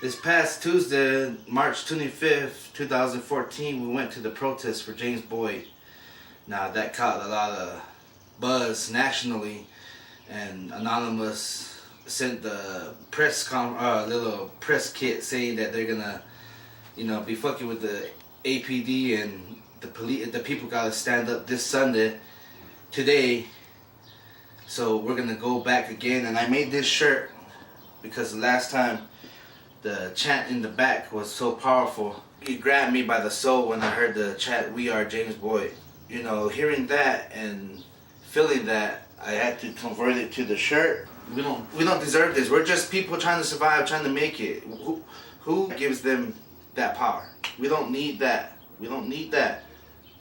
This past Tuesday, March 25th, 2014, we went to the protest for James Boyd. Now that caught a lot of buzz nationally, and Anonymous sent the little press kit saying that they're gonna, be fucking with the APD and the people gotta stand up this Sunday, today. So we're gonna go back again, and I made this shirt because the last time the chant in the back was so powerful. It grabbed me by the soul when I heard the chant, "We are James Boyd." Hearing that and feeling that, I had to convert it to the shirt. We don't deserve this. We're just people trying to survive, trying to make it. Who gives them that power? We don't need that. We don't need that.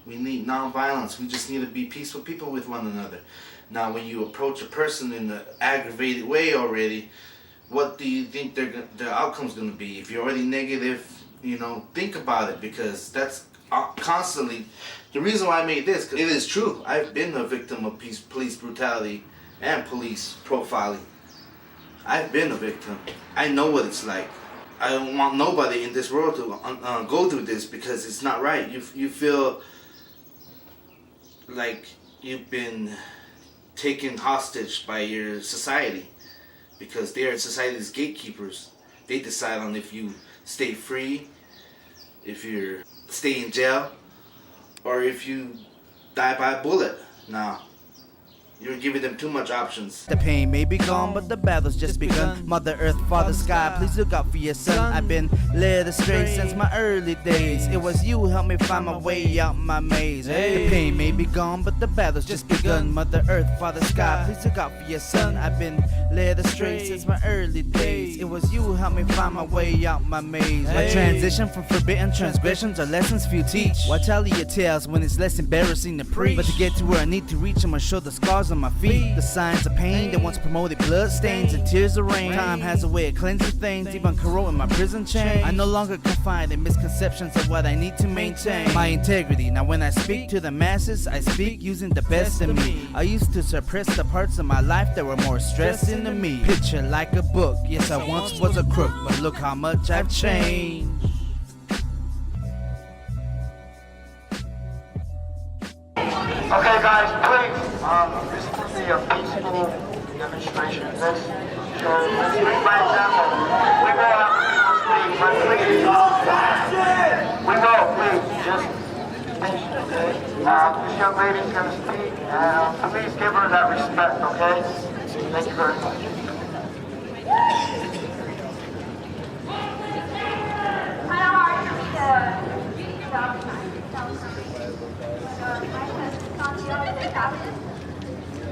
We need non-violence. We just need to be peaceful people with one another. Now, when you approach a person in an aggravated way already, what do you think their outcome's going to be? If you're already negative, think about it, because that's constantly the reason why I made this. 'Cause it is true. I've been a victim of police brutality and police profiling. I've been a victim. I know what it's like. I don't want nobody in this world to go through this, because it's not right. You feel like you've been taken hostage by your society, because they are society's gatekeepers. They decide on if you stay free, if you stay in jail, or if you die by a bullet. Now, you're giving them too much options. The pain may be gone, but the battle's just begun. Mother Earth, Father Sky, please look out for your son. I've been led astray since my early days. It was you who helped me find my way out my maze. The pain may be gone, but the battle's just begun. Mother Earth, Father Sky, please look out for your son. I've been led astray since my early days. It was you who helped me find my way out my maze. My transition from forbidden transgressions are lessons few teach. Why tell your tales when it's less embarrassing to preach? But to get to where I need to reach, I must show the scars on my feet, the signs of pain that once promoted blood stains and tears of rain. Time has a way of cleansing things, even corroding my prison chain. I no longer confined in misconceptions of what I need to maintain. My integrity. Now when I speak to the masses, I speak using the best of me. I used to suppress the parts of my life that were more stressing to me. Picture like a book. Yes, I once was a crook, but look how much I've changed. Okay, guys, please, this is supposed to be a peaceful demonstration. Let's lead by example. We will have people speak, but please, we will, please, just speak, okay? This young lady's going to speak, and please give her that respect, okay? Thank you very much.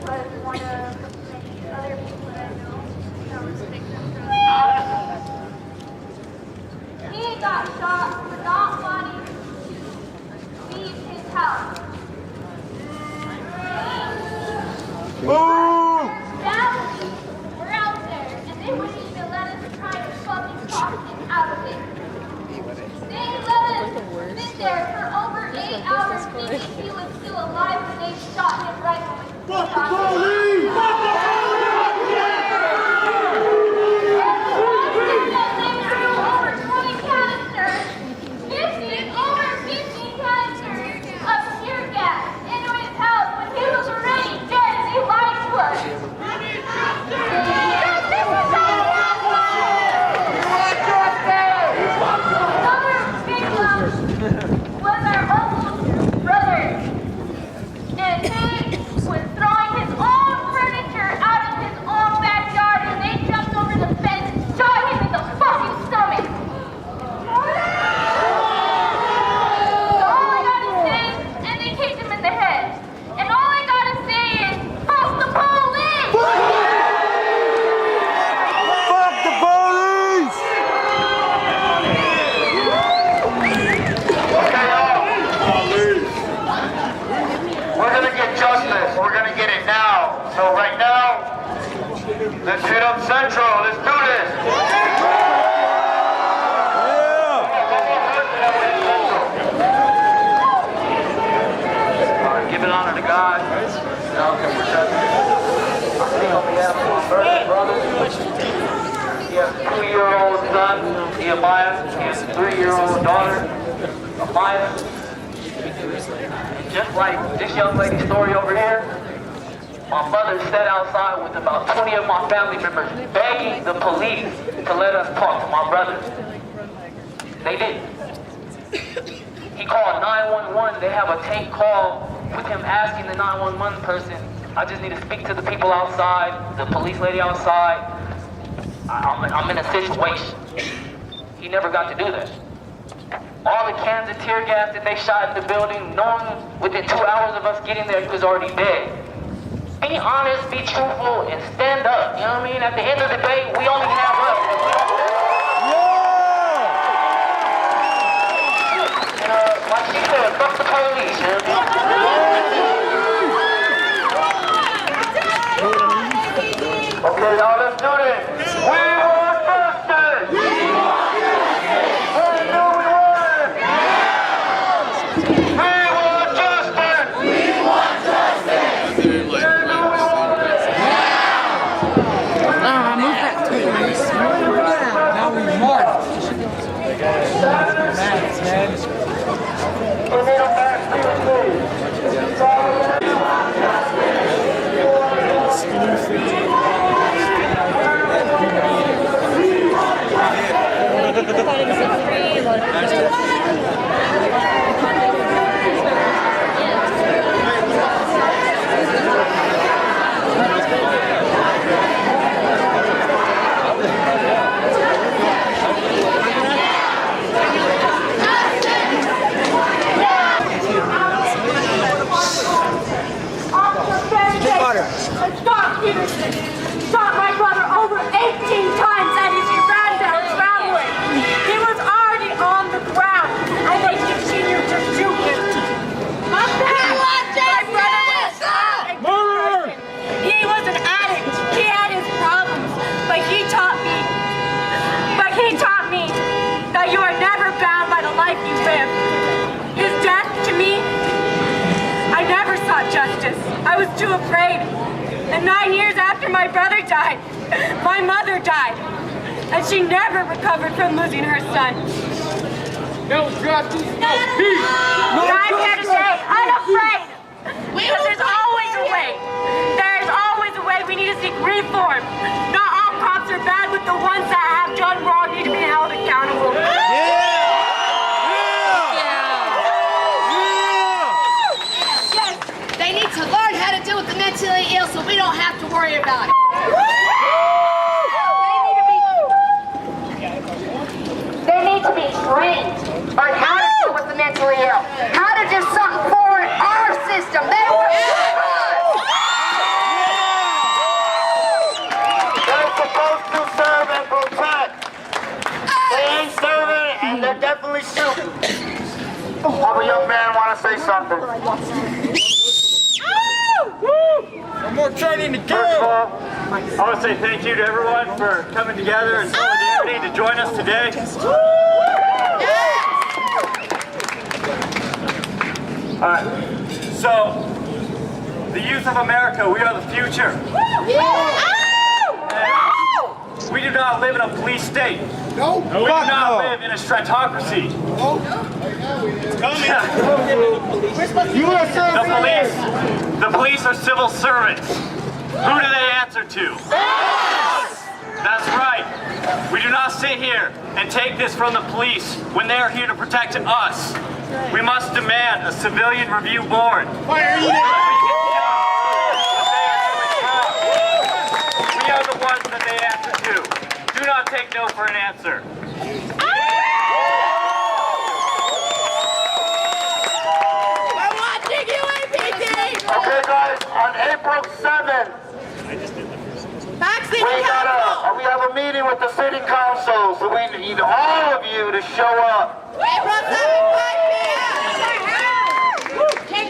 But one of many other people that I know that was victims of he got shot for not wanting to leave his house. Families were out there, and they wouldn't even let us try to fucking talk him out of it. They let us sit there for over 8 hours thinking he was still alive when they shot him right when we Fuck the police! Fuck the police! They threw over 20 canisters, 15 canisters of tear gas into his house when he was already dead and he lied to us. Justice is all we want! Another victim was our uncle's brother, and he was throwing his own furniture out of his own backyard, and they jumped over the fence and shot him in the fucking stomach. So all I gotta say, and they kicked him in the head. And all I gotta say is, fuck the police! Fuck the police! We're going to get justice. We're going to get it now. So right now, let's hit up Central. Let's do this. Give it honor to God. Now can protect it. I speak on behalf of my brother. He has a 2-year-old son. He Nehemiah, his 3-year-old daughter, Amaya. Just like this young lady's story over here, my mother sat outside with about 20 of my family members begging the police to let us talk to my brother. They didn't. He called 911. They have a tape call with him asking the 911 person, I just need to speak to the people outside, the police lady outside. I'm in a situation. He never got to do that. All the cans of tear gas that they shot in the building, knowing within 2 hours of us getting there, he was already dead. Be honest, be truthful, and stand up. You know what I mean? At the end of the day, we only have us. And like she said, fuck the police. You know what I mean? Okay, y'all, let's do this. We want justice. We knew we wanted. We want justice. We want justice. We knew we wanted. Now we march. We need a mass please. Scott Peterson shot my brother over 18 times as he ran down traveling. He was already on the ground, and they continued to shoot him. My brother was a person. He was an addict. He had his problems, but he taught me that you are never bound by the life you live. His death to me, I never sought justice. I was too afraid. And 9 years after my brother died, my mother died. And she never recovered from losing her son. No justice, no peace. No I'm here today, unafraid. Because there's always a way. There's always a way. We need to seek reform. Not all cops are bad, but the ones that have done wrong need to be held accountable. They need to learn how to deal with the mentally ill so we don't have to worry about it. They need to be trained on how to deal with the mentally ill. How to do something for our system. They were They're supposed to serve and protect. They ain't serving and they're definitely shooting. Have a young man want to say something? more training to First of go. all, I want to say thank you to everyone for coming together in solidarity to join us today. Alright, so the youth of America, we are the future. And we do not live in a police state. No. We do not live in a stratocracy. The police are civil servants. Who do they answer to? That's right. We do not sit here and take this from the police when they are here to protect us. We must demand a civilian review board. We are the ones that they answer to. Do not take no for an answer. Okay, guys, on April 7th, we have a meeting with the city council, so we need all of you to show up.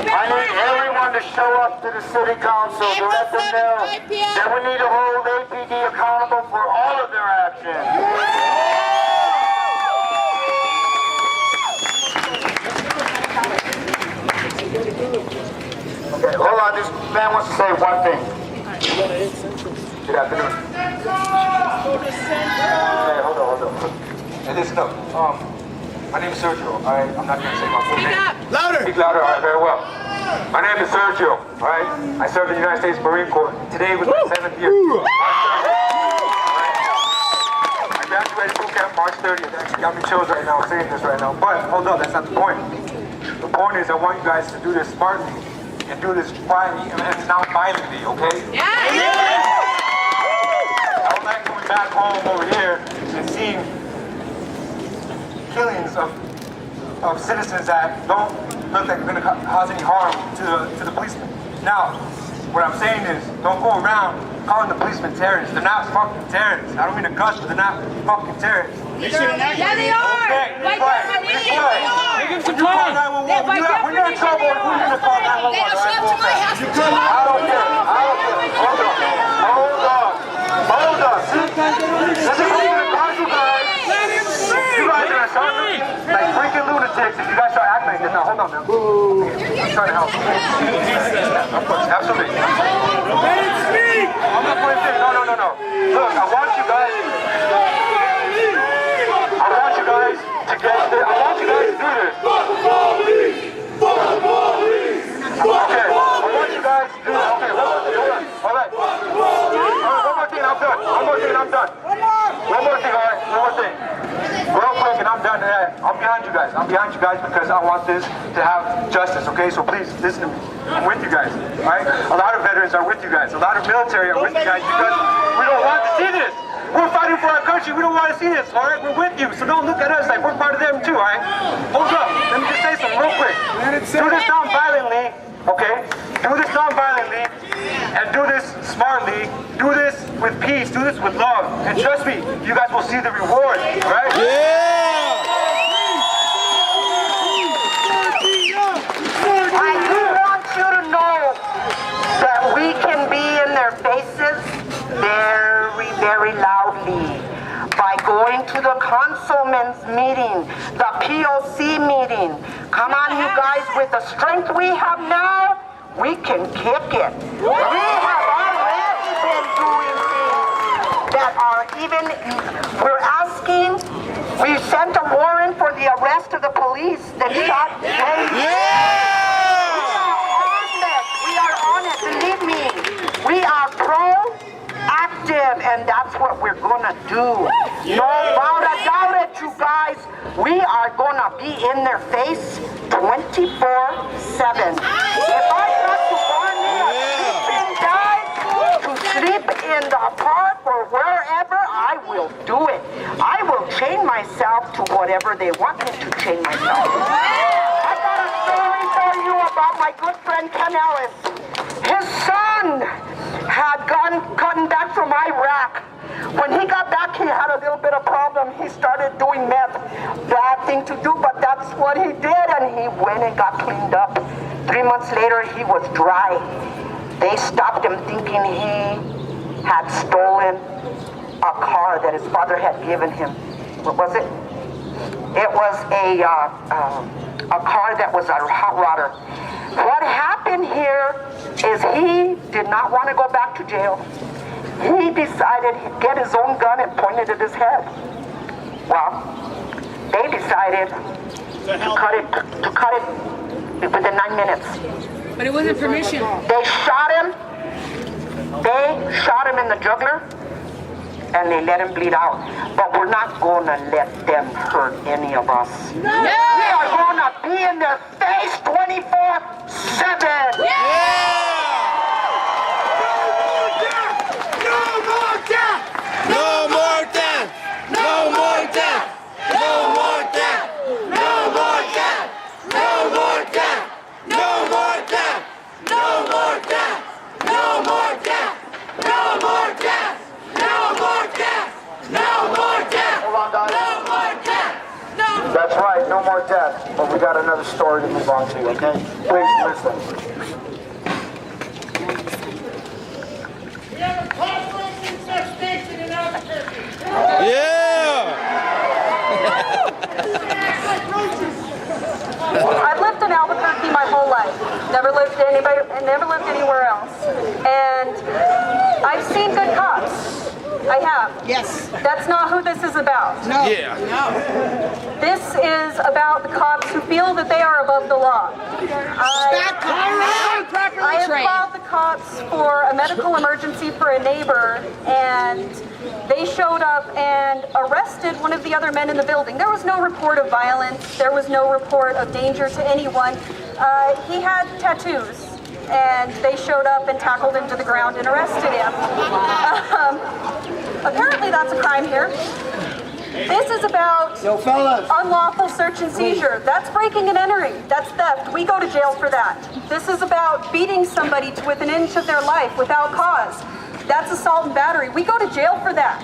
I need everyone to show up to the city council to let them know that we need to hold APD accountable for all of their actions. Okay, hold on, this man wants to say one thing. Good afternoon. Okay, hold on. And listen up. My name is Sergio. I'm not gonna say my full name. Louder! Speak louder. All right, very well. My name is Sergio. All right. I served in the United States Marine Corps. Today was my 7th year. I graduated boot camp March 30th. Actually got me chills right now saying this right now. But hold up, that's not the point. The point is I want you guys to do this smartly and do this quietly and not violently, okay? Yeah! I don't like going back home over here and seeing killings of citizens that don't look like they're going to cause any harm to the policemen. Now, what I'm saying is, don't go around calling the policemen terrorists. They're not fucking terrorists. I don't mean to cuss, but they're not fucking terrorists. Yeah, they are! Okay, By definition, they are! Give him some time. When you're in trouble, who are you going to call 911? They don't show up to my house to I don't care. Hold on. This is what's going to cause you guys. You guys are going to start looking like freaking lunatics if you guys start acting like this. Now, hold on, man. I'm trying to help. Of course, absolutely. I'm not putting things. No. Look, I want you guys to get this. I want you guys to do this. Okay, I want you guys to do this. Okay, hold on. All right. One more thing, I'm done. One more thing, all right? One more thing. Real quick, and I'm done. I'm behind you guys because I want this to have justice, okay? So please, listen to me. I'm with you guys, all right? A lot of veterans are with you guys. A lot of military are with you guys because we don't want to see this. We're fighting for our country. We don't want to see this, all right? We're with you, so don't look at us like we're part of them too, all right? Hold up. Let me just say something real quick. Do this non-violently, okay? Do this non-violently and do this smartly. Do this with peace. Do this with love. And trust me, you guys will see the reward, all right? I do want you to know that we can be in their faces very, very loudly by going to the councilman's meeting, the POC meeting. Come on, you guys, with the strength we have now, we can kick it. We have already been doing things that are we're asking, we sent a warrant for the arrest of the police that shot We are on it, believe me. We are proactive, and that's what we're gonna do. No doubt it, you guys. We are gonna be in their face 24/7. If I got to warn me a sleeping guy to sleep in the park or wherever, I will do it. I will chain myself to whatever they want me to chain myself. I got a story for you about my good friend Ken Ellis. His son had gotten back from Iraq. When he got back, he had a little bit of problem. He started doing meth. Bad thing to do, but that's what he did, and he went and got cleaned up. 3 months later, he was dry. They stopped him thinking he had stolen a car that his father had given him. What was it? It was a car that was a hot rodder. What happened here is he did not want to go back to jail. He decided he'd get his own gun and point it at his head. Well, they decided to cut it within 9 minutes. But it wasn't permission. They shot him in the jugular, and they let him bleed out. But we're not gonna let them hurt any of us. No. We are gonna be in their face 24/7. That's right, no more death. But we got another story to move on to, okay? Please listen. We have a population station in Albuquerque. I've lived in Albuquerque my whole life. Never lived anywhere else. And I've seen good cops. I have. Yes. That's not who this is about. No. Yeah. No. This is about the cops who feel that they are above the law. I have called the cops for a medical emergency for a neighbor, and they showed up and arrested one of the other men in the building. There was no report of violence. There was no report of danger to anyone. He had tattoos, and they showed up and tackled him to the ground and arrested him. Apparently that's a crime here. This is about unlawful search and seizure. That's breaking and entering. That's theft. We go to jail for that. This is about beating somebody to within an inch of their life without cause. That's assault and battery. We go to jail for that.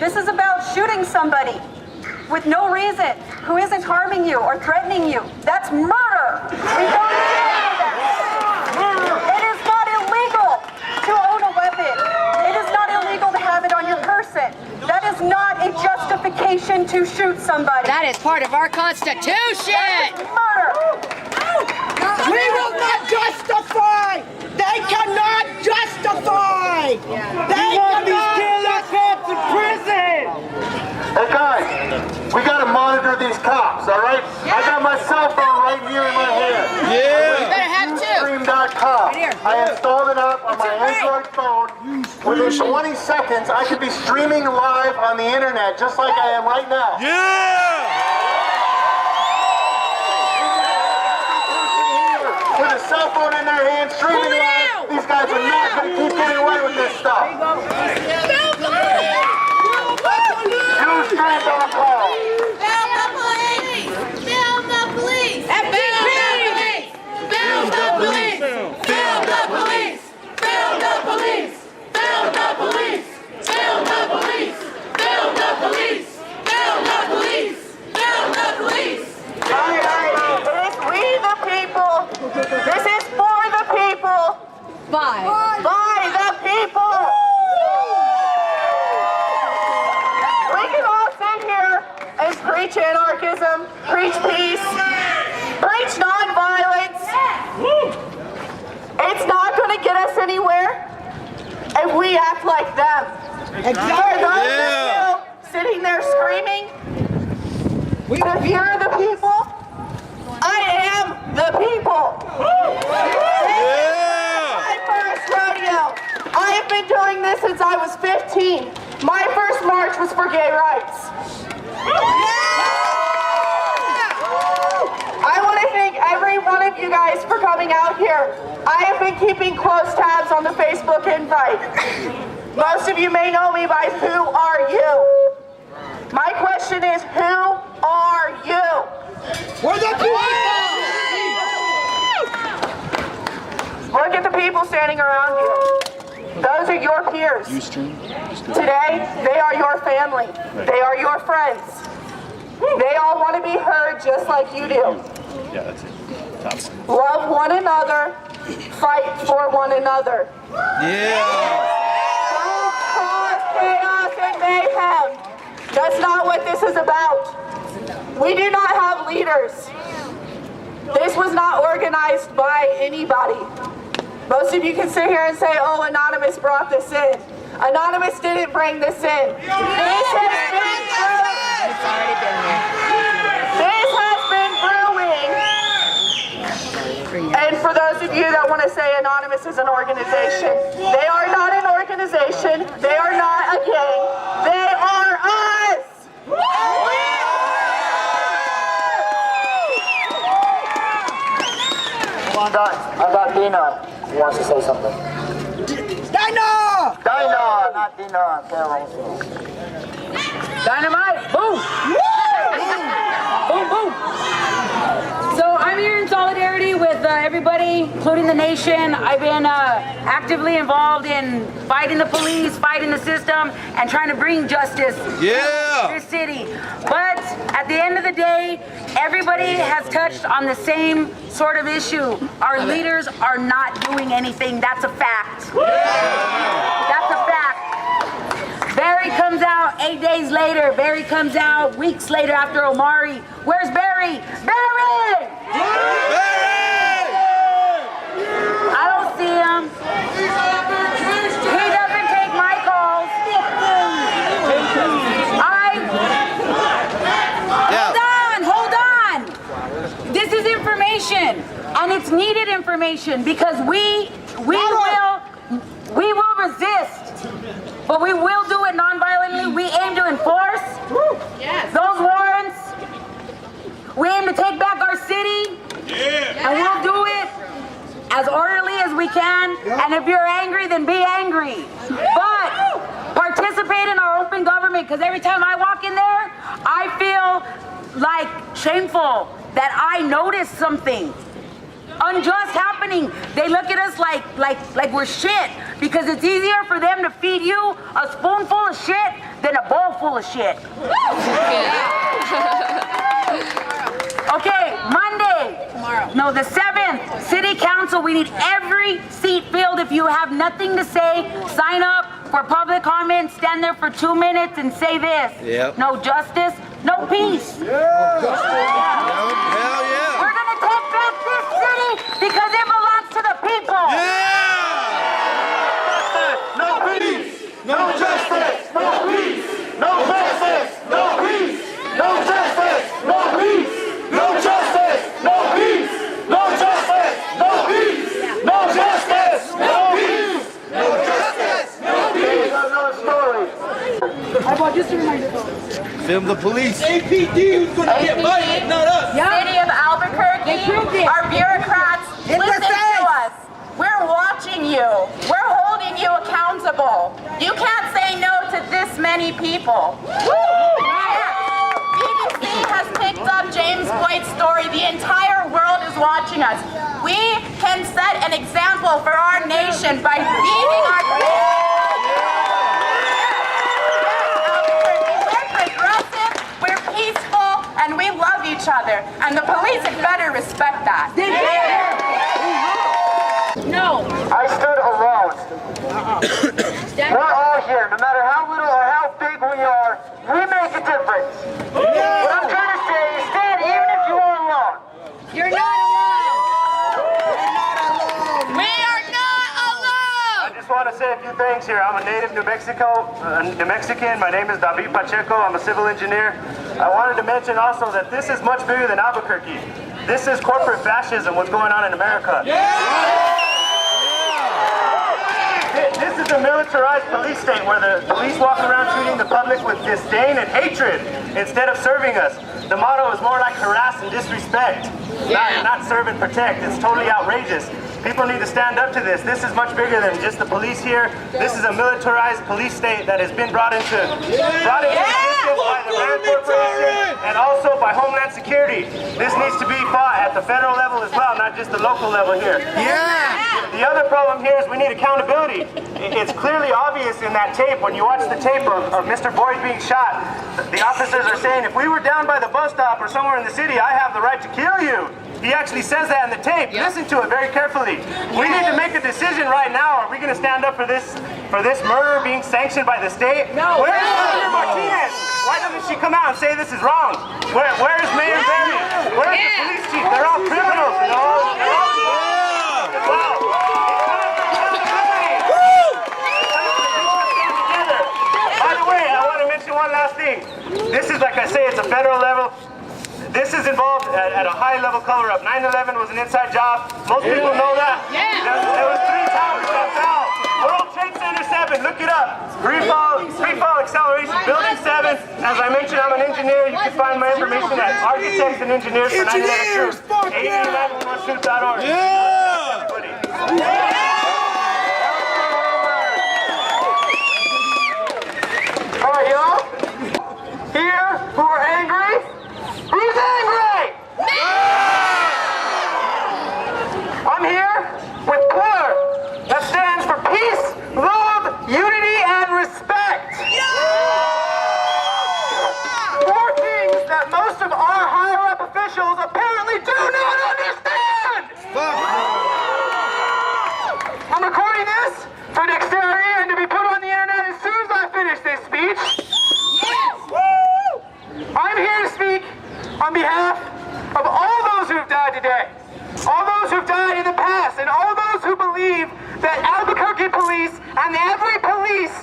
This is about shooting somebody with no reason who isn't harming you or threatening you. That's murder. We go to jail for that. It is not illegal to own a weapon. It is not illegal to have it on your person. That is not a justification to shoot somebody. That is part of our Constitution. That is murder. We will not justify. They cannot justify. They cannot justify in prison. Hey guys, we gotta monitor these cops, all right? I got my cell phone right here in my hand. You better have two. Stream.com. I installed it up on my Android phone. Within 20 seconds, I could be streaming live on the internet, just like I am right now. With a cell phone in their hand, streaming live. These guys are not gonna keep getting away with this stuff. Use stream.com. Film the police! Film the police! Film the police! Film the police! Film the police! Film the police! Film the police! Film the police! Film the police! Film the police! Film the police! It's we the people. This is for the people. By the people. We can all sit here and preach anarchism, preach peace, preach nonviolence. It's not going to get us anywhere if we act like them. For those of you sitting there screaming, if you're the people, I am the people. My first rodeo. I have been doing this since I was 15. My first march was for gay rights. I want to thank every one of you guys for coming out here. I have been keeping close tabs on the Facebook invite. Most of you may know me by who are you? My question is, who are you? We're the people. Look at the people standing around you. Those are your peers. Today, they are your family. They are your friends. They all want to be heard just like you do. Yeah, that's it. Love one another. Fight for one another. Don't cause chaos and mayhem. That's not what this is about. We do not have leaders. This was not organized by anybody. Most of you can sit here and say, oh, Anonymous brought this in. Anonymous didn't bring this in. This has been brewing. And for those of you that want to say Anonymous is an organization, they are not an organization. They are not a gang. They are us. I got Dina. He wants to say something. Dino! Dina, not Dina. Dynamite! Boom! Boom, boom! So I'm here in solidarity with everybody, including the nation. I've been actively involved in fighting the police, fighting the system, and trying to bring justice to this city. But at the end of the day, everybody has touched on the same sort of issue. Our leaders are not doing anything. That's a fact. That's a fact. Barry comes out 8 days later. Barry comes out weeks later after Omari. Where's Barry? Barry! I don't see him. He doesn't take my calls. needed information because we will resist, but we will do it non-violently. We aim to enforce those warrants. We aim to take back our city, and we'll do it as orderly as we can. And if you're angry, then be angry. But participate in our open government, because every time I walk in there, I feel like shameful that I noticed something unjust happening. They look at us like we're shit, because it's easier for them to feed you a spoonful of shit than a bowl full of shit. Okay, Monday. No, the 7th, City Council. We need every seat filled. If you have nothing to say, sign up for public comment. Stand there for 2 minutes and say this. Yep. No justice, no peace. Hell yeah. We're gonna take back this city because it belongs to the people. No peace! No justice! No peace! No justice! No peace! No justice! No peace! No justice! No peace! No justice! No peace! No justice! No peace! No justice! No peace! Another story. I bought just a reminder. Film the police. APD who's gonna get violent, not us. City of Albuquerque, our bureaucrats, listen to us. We're watching you. We're holding you accountable. You can't say no to this many people. BBC has picked up James Boyd's story. The entire world is watching us. We can set an example for our nation by feeding our kids. We're progressive, we're peaceful, and we love each other. And the police had better respect that. No. I stood alone. We're all here, no matter how little or how big we are, we make a difference. What I'm trying to say is stand even if you are alone. You're not alone. We are not alone. I just want to say a few things here. I'm a native New Mexican. My name is David Pacheco. I'm a civil engineer. I wanted to mention also that this is much bigger than Albuquerque. This is corporate fascism, what's going on in America. This is a militarized police state where the police walk around treating the public with disdain and hatred instead of serving us. The motto is more like harass and disrespect, not serve and protect. It's totally outrageous. People need to stand up to this. This is much bigger than just the police here. This is a militarized police state that has been brought into existence by the Rand Corporation and also by Homeland Security. This needs to be fought at the federal level as well, not just the local level here. The other problem here is we need accountability. It's clearly obvious in that tape, when you watch the tape of Mr. Boyd being shot, the officers are saying, if we were down by the bus stop or somewhere in the city, I have the right to kill you. He actually says that in the tape. Listen to it very carefully. We need to make a decision right now. Are we going to stand up for this murder being sanctioned by the state? No. Where's Mayor Martinez? Why doesn't she come out and say this is wrong? Where's Mayor Berry? Where's the police chief? They're all criminals, you know? Wow. By the way, I want to mention one last thing. This is, like I say, it's a federal level. This is involved at a high level cover up. 9/11 was an inside job. Most people know that. There was 3 towers that fell. World Trade Center 7, look it up. Free fall acceleration, building 7. As I mentioned, I'm an engineer. You can find my information at Architects and Engineers for 9/11 Truth. 88911truth.org. All right, y'all. Here, who are angry? Who's angry? I'm here with PUR. That stands for peace, love, unity, and respect. 4 things that most of our higher-up officials apparently do not understand. I'm recording this for dexterity and to be put on the internet as soon as I finish this speech. I'm here to speak on behalf of all those who have died today, all those who have died in the past, and all those who believe that Albuquerque police and every police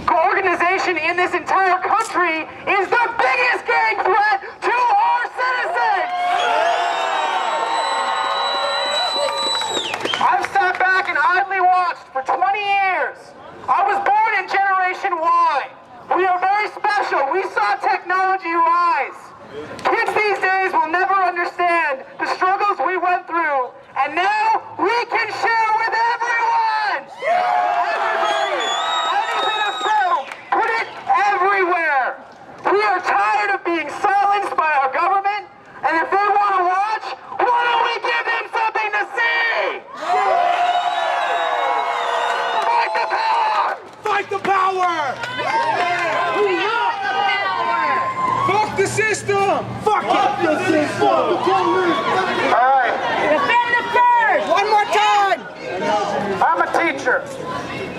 organization in this entire country is the biggest gang threat to our citizens. Kids these days will never understand the struggles we went through, and now we can share with everyone! Everybody! Anything to film, put it everywhere! We are tired of being silenced by our government, and if they want to watch, why don't we give them something to see? Fight the power! Fight the power! Fuck the system! Fuck the system! All right. Defend the first! One more time! I'm a teacher.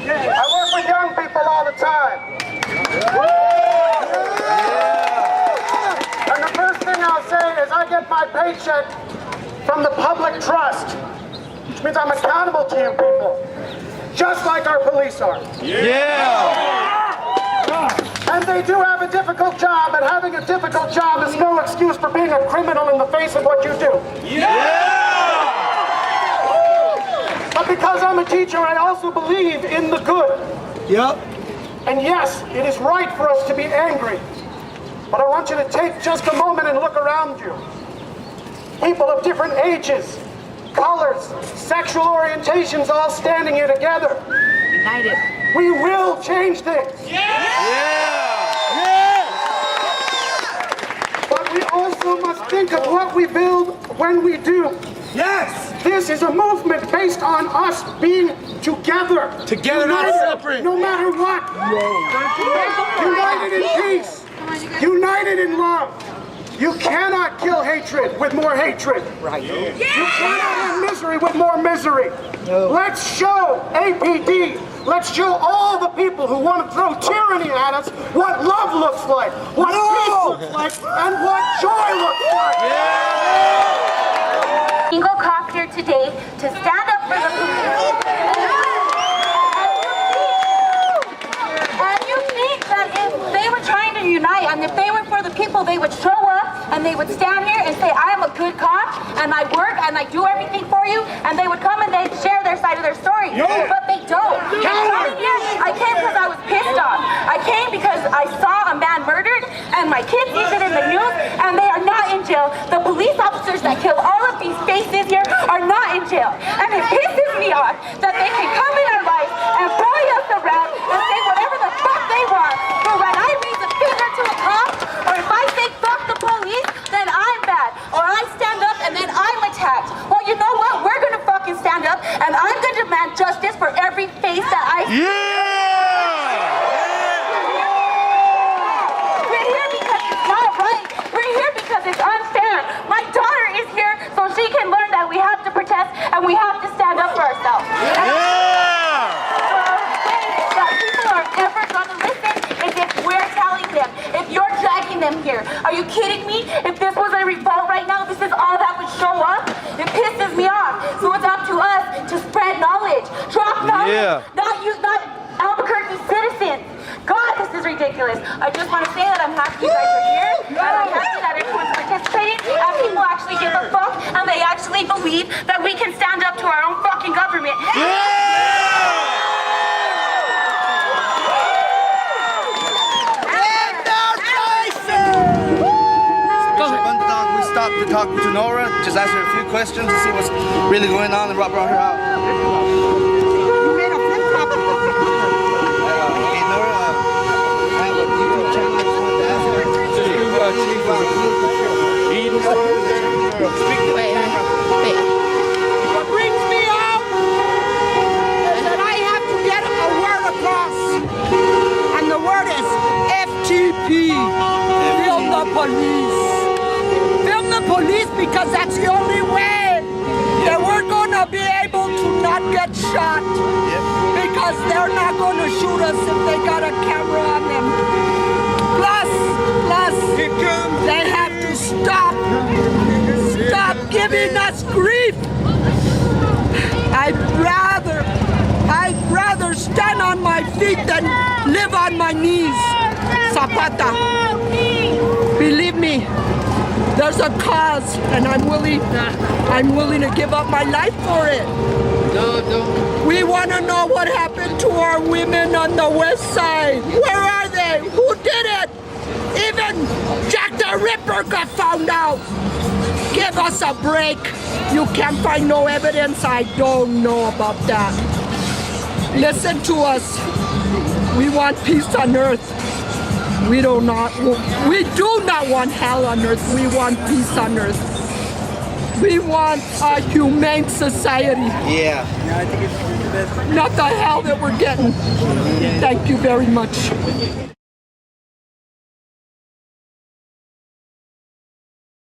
I work with young people all the time. And the first thing I'll say is I get my paycheck from the public trust, which means I'm accountable to you people, just like our police are. And they do have a difficult job, and having a difficult job is no excuse for being a criminal in the face of what you do. But because I'm a teacher, I also believe in the good. And yes, it is right for us to be angry. But I want you to take just a moment and look around you. People of different ages, colors, sexual orientations all standing here together. United. We will change things. But we also must think of what we build when we do. This is a movement based on us being together. Together, not separate. No matter what. United in peace. United in love. You cannot kill hatred with more hatred. You cannot end misery with more misery. Let's show APD. Let's show all the people who want to throw tyranny at us what love looks like, what peace looks like, and what joy looks like. Single cop here today to stand up for the police. And you think that if they were trying to unite and if they were for the people, they would show up and they would stand here and say, I am a good cop and I work and I do everything for you, and they would come and they'd share their side of their story. But they don't. I came because I was pissed off. I came because I saw a man murdered and my kids see it in the news and they are not in jail. The police officers that kill all of these faces here are not in jail. And it pisses me off that they can come in our lives and bully us around and say whatever the fuck they want. But when I raise a finger to a cop, or if I say fuck the police, then I'm bad. Or I stand up and then I'm attacked. Well, you know what? We're gonna fucking stand up and I'm gonna demand justice for every face that I see. We're here because it's not right. We're here because it's unfair. My daughter is here so she can learn that we have to protest and we have to stand up for ourselves. That people are ever gonna listen is if we're telling them, if you're dragging them here. Are you kidding me? If this was a revolt right now, this is all that would show up? It pisses me off. So it's up to us to spread knowledge. Drop knowledge. Not Albuquerque citizens. God, this is ridiculous. I just want to say that I'm happy you guys are here. And I'm happy that everyone's participating. And people actually give a fuck. And they actually believe that we can stand up to our own fucking government. Undurdog, we stopped to talk to Nora, just ask her a few questions to see what's really going on, and Rob brought her out. You made a flip-flop. Hey Nora, I have a YouTube channel. I just wanted to ask her. What brings me out is that I have to get a word across. And the word is FTP. Film the police. Film the police because that's the only way that we're going to be able to not get shot. Because they're not going to shoot us if they got a camera on them. Plus, they have to stop giving us grief. I'd rather stand on my feet than live on my knees. Zapata. Believe me, there's a cause, and I'm willing to give up my life for it. We want to know what happened to our women on the west side. Where are they? Who did it? Even Jack the Ripper got found out. Give us a break. You can't find no evidence. I don't know about that. Listen to us. We want peace on earth. We do not want hell on earth. We want peace on earth. We want a humane society. Yeah. Not the hell that we're getting. Thank you very much.